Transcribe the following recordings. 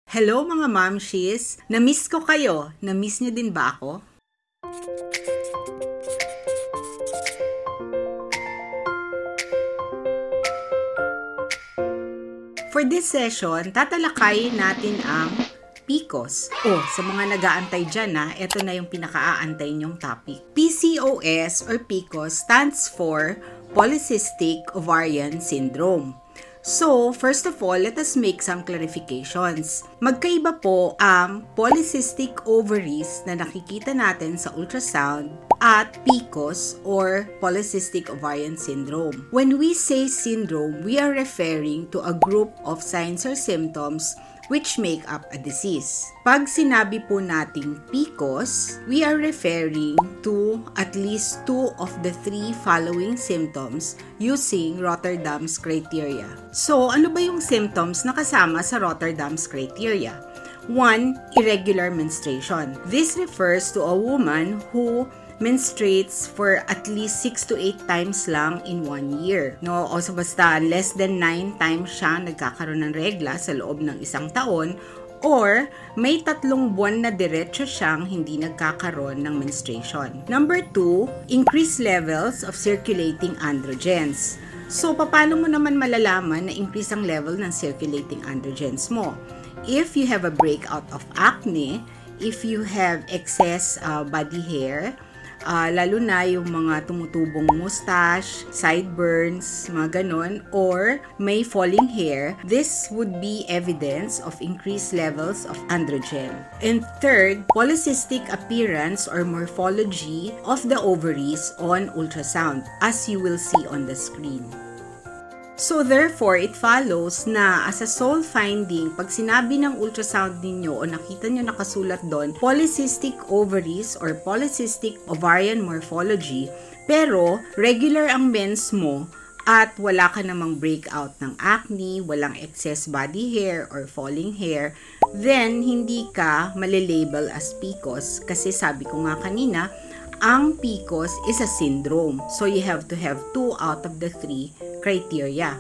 Hello mga mamshis! Na-miss ko kayo. Na-miss niyo din ba ako? For this session, tatalakayin natin ang PCOS. Sa mga nag-aantay dyan ito na yung pinaka-aantay nyong topic. PCOS or PCOS stands for Polycystic Ovarian Syndrome. So, first of all, let us make some clarifications. Magkaiba po ang polycystic ovaries na nakikita natin sa ultrasound at PCOS or polycystic ovarian syndrome. When we say syndrome, we are referring to a group of signs or symptoms which make up a disease. Pag sinabi po nating PCOS, we are referring to at least 2 of the 3 following symptoms using Rotterdam's criteria. So, ano ba yung symptoms na kasama sa Rotterdam's criteria? 1. Irregular menstruation. This refers to a woman who menstruates for at least 6 to 8 times lang in 1 year. No, o so basta less than 9 times siya nagkakaroon ng regla sa loob ng isang taon, or may 3 buwan na diretso siyang hindi nagkakaroon ng menstruation. Number 2, increased levels of circulating androgens. So, paano mo naman malalaman na increase ang level ng circulating androgens mo? If you have a breakout of acne, if you have excess body hair, lalo na yung mga tumutubong mustache, sideburns, mga ganon, or may falling hair, this would be evidence of increased levels of androgen. And third, polycystic appearance or morphology of the ovaries on ultrasound, as you will see on the screen. So therefore, it follows na as a sole finding, pag sinabi ng ultrasound ninyo o nakita nyo nakasulat doon, polycystic ovaries or polycystic ovarian morphology, pero regular ang mens mo at wala ka namang breakout ng acne, walang excess body hair or falling hair, then hindi ka malilabel as PCOS kasi sabi ko nga kanina, ang PCOS is a syndrome. So, you have to have 2 out of the 3 criteria.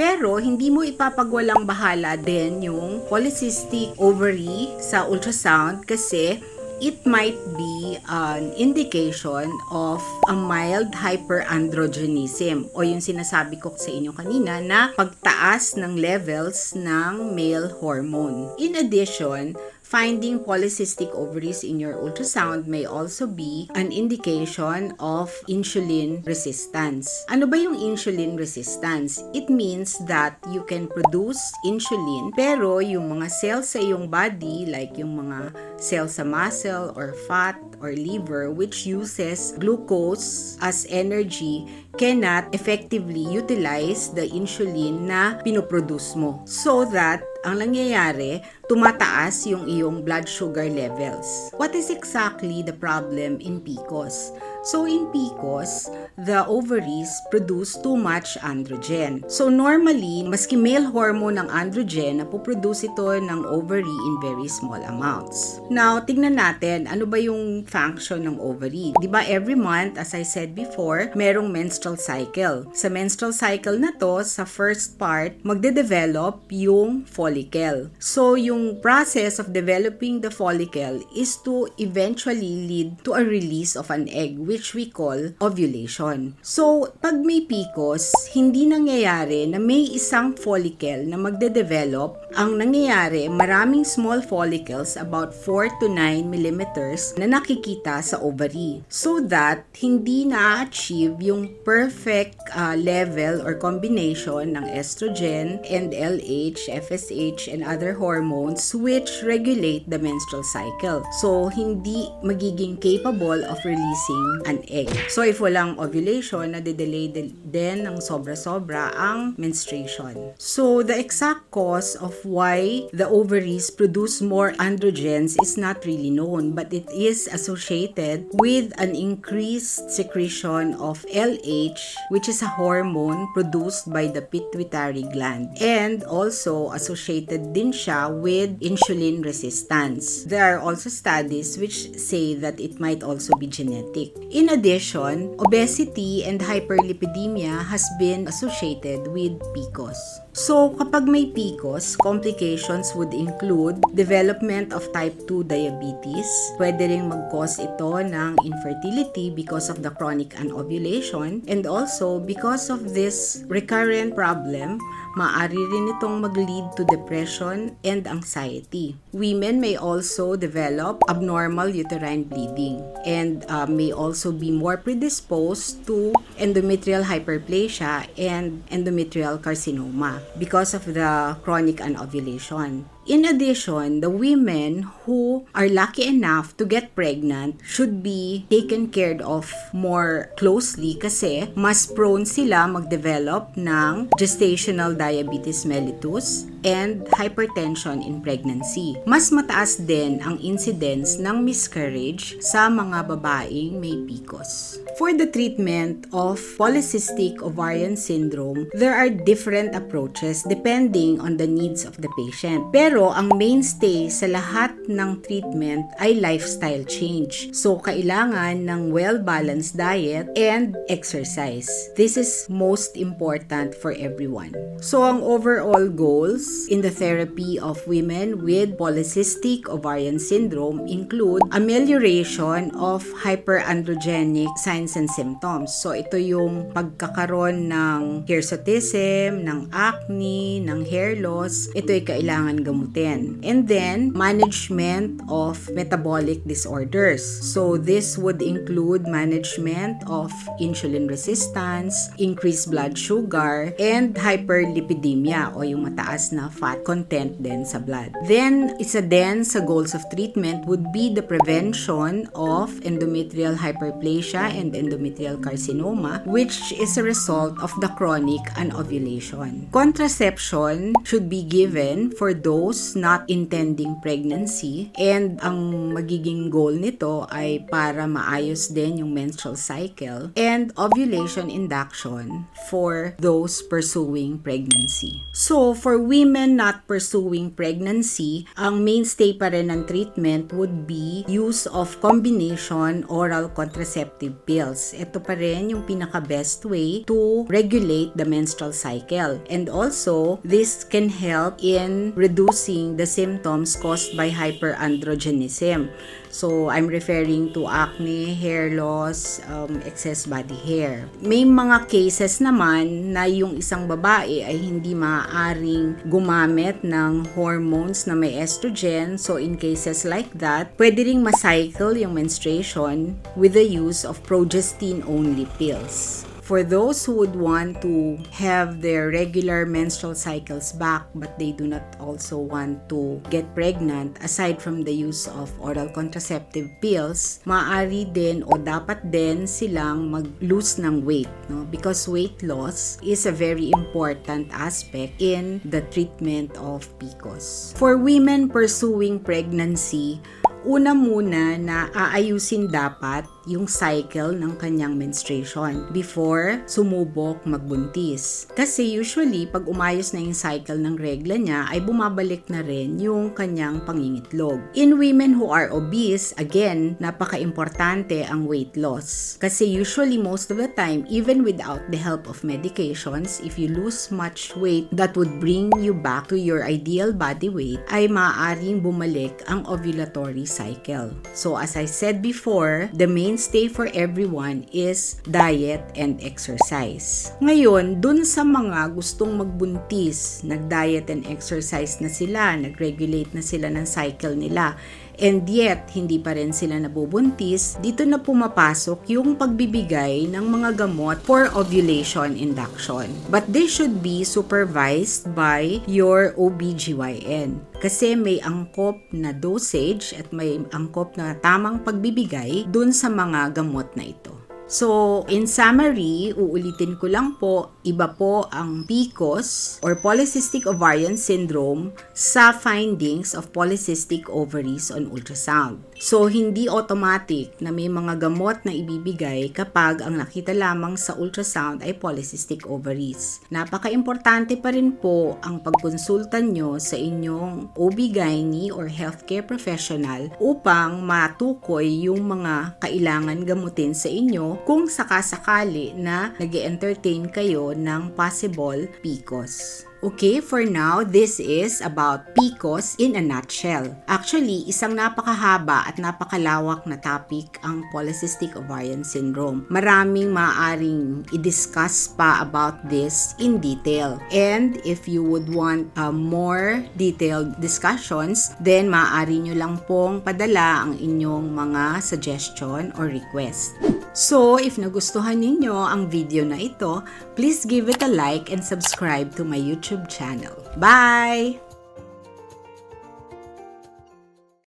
Pero, hindi mo ipapagwalang bahala din yung polycystic ovary sa ultrasound kasi it might be an indication of a mild hyperandrogenism o yung sinasabi ko sa inyo kanina na pagtaas ng levels ng male hormone. In addition, finding polycystic ovaries in your ultrasound may also be an indication of insulin resistance. Ano ba yung insulin resistance? It means that you can produce insulin pero yung mga cells sa iyong body like yung mga cells sa muscle or fat or liver which uses glucose as energy cannot effectively utilize the insulin na pinoproduce mo. So that ang nangyayari, tumataas yung iyong blood sugar levels. What is exactly the problem in PCOS? So in PCOS, the ovaries produce too much androgen. So normally, maski male hormone ng androgen, napoproduce ito ng ovary in very small amounts. Now, tignan natin, ano ba yung function ng ovary? Diba every month, as I said before, merong menstrual cycle. Sa menstrual cycle na to, sa first part, magde-develop yung follicle. So yung process of developing the follicle is to eventually lead to a release of an egg, which we call ovulation. So, pag may PCOS, hindi nangyayari na may isang follicle na magde-develop. Ang nangyayari, maraming small follicles, about 4 to 9 millimeters, na nakikita sa ovary. So that, hindi na-achieve yung perfect level or combination ng estrogen and LH, FSH, and other hormones which regulate the menstrual cycle. So, hindi magiging capable of releasing an egg. So, if walang ovulation, nade-delay din ng sobra-sobra ang menstruation. So, the exact cause of why the ovaries produce more androgens is not really known, but it is associated with an increased secretion of LH, which is a hormone produced by the pituitary gland. And also, associated din siya with insulin resistance. There are also studies which say that it might also be genetic. In addition, obesity and hyperlipidemia has been associated with PCOS. So, kapag may PCOS, complications would include development of type 2 diabetes. Pwede ring mag-cause ito ng infertility because of the chronic anovulation, and also because of this recurrent problem, maaari rin itong mag-lead to depression and anxiety. Women may also develop abnormal uterine bleeding and may also be more predisposed to endometrial hyperplasia and endometrial carcinoma because of the chronic anovulation. In addition, the women who are lucky enough to get pregnant should be taken care of more closely kasi mas prone sila mag-develop ng gestational diabetes mellitus and hypertension in pregnancy. Mas mataas din ang incidence ng miscarriage sa mga babaeng may PCOS. For the treatment of polycystic ovarian syndrome, there are different approaches depending on the needs of the patient. Pero ang mainstay sa lahat ng treatment ay lifestyle change. So, kailangan ng well-balanced diet and exercise. This is most important for everyone. So, ang overall goals in the therapy of women with polycystic ovarian syndrome include amelioration of hyperandrogenic signs and symptoms. So, ito yung pagkakaroon ng hirsutism, ng acne, ng hair loss. Ito ay kailangan gamutin. And then, management of metabolic disorders. So, this would include management of insulin resistance, increased blood sugar, and hyperlipidemia o yung mataas na fat content din sa blood. Then, isa din sa goals of treatment would be the prevention of endometrial hyperplasia and endometrial carcinoma, which is a result of the chronic anovulation. Contraception should be given for those not intending pregnancy, and ang magiging goal nito ay para maayos din yung menstrual cycle, and ovulation induction for those pursuing pregnancy. So, for women not pursuing pregnancy, ang mainstay pa rin ng treatment would be use of combination oral contraceptive pills. Ito pa rin yung pinaka-best way to regulate the menstrual cycle. And also, this can help in reducing the symptoms caused by hyperandrogenism. So, I'm referring to acne, hair loss, excess body hair. May mga cases naman na yung isang babae ay hindi maaaring gumamit ng hormones na may estrogen. So, in cases like that, pwede ring ma-cycle yung menstruation with the use of progestin-only pills. For those who would want to have their regular menstrual cycles back but they do not also want to get pregnant, aside from the use of oral contraceptive pills, maaari din o dapat din silang mag-lose ng weight, no? Because weight loss is a very important aspect in the treatment of PCOS. For women pursuing pregnancy, una muna na aayusin dapat yung cycle ng kanyang menstruation before sumubok magbuntis. Kasi usually, pag umayos na yung cycle ng regla niya, ay bumabalik na rin yung kanyang pangingitlog. In women who are obese, again, napaka-importante ang weight loss. Kasi usually, most of the time, even without the help of medications, if you lose much weight that would bring you back to your ideal body weight, ay maaaring bumalik ang ovulatory cycle. So, as I said before, the mainstay for everyone is diet and exercise. Ngayon, dun sa mga gustong magbuntis, nag-diet and exercise na sila, nag-regulate na sila ng cycle nila, and yet, hindi pa rin sila nabubuntis, dito na pumapasok yung pagbibigay ng mga gamot for ovulation induction. But this should be supervised by your OBGYN. Kasi may angkop na dosage at may angkop na tamang pagbibigay dun sa mga gamot na ito. So, in summary, uulitin ko lang po, iba po ang PCOS or Polycystic Ovarian Syndrome sa findings of polycystic ovaries on ultrasound. So, hindi automatic na may mga gamot na ibibigay kapag ang nakita lamang sa ultrasound ay polycystic ovaries. Napaka-importante pa rin po ang pagkonsulta nyo sa inyong OB/GYN or healthcare professional upang matukoy yung mga kailangan gamutin sa inyo kung sakasakali na nag-entertain kayo ng possible PCOS. Okay, for now, this is about PCOS in a nutshell. Actually, isang napakahaba at napakalawak na topic ang polycystic ovarian syndrome. Maraming maaaring i-discuss pa about this in detail. And if you would want more detailed discussions, then maaari nyo lang pong padala ang inyong mga suggestion or request. So, if nagustuhan ninyo ang video na ito, please give it a like and subscribe to my YouTube channel. Bye!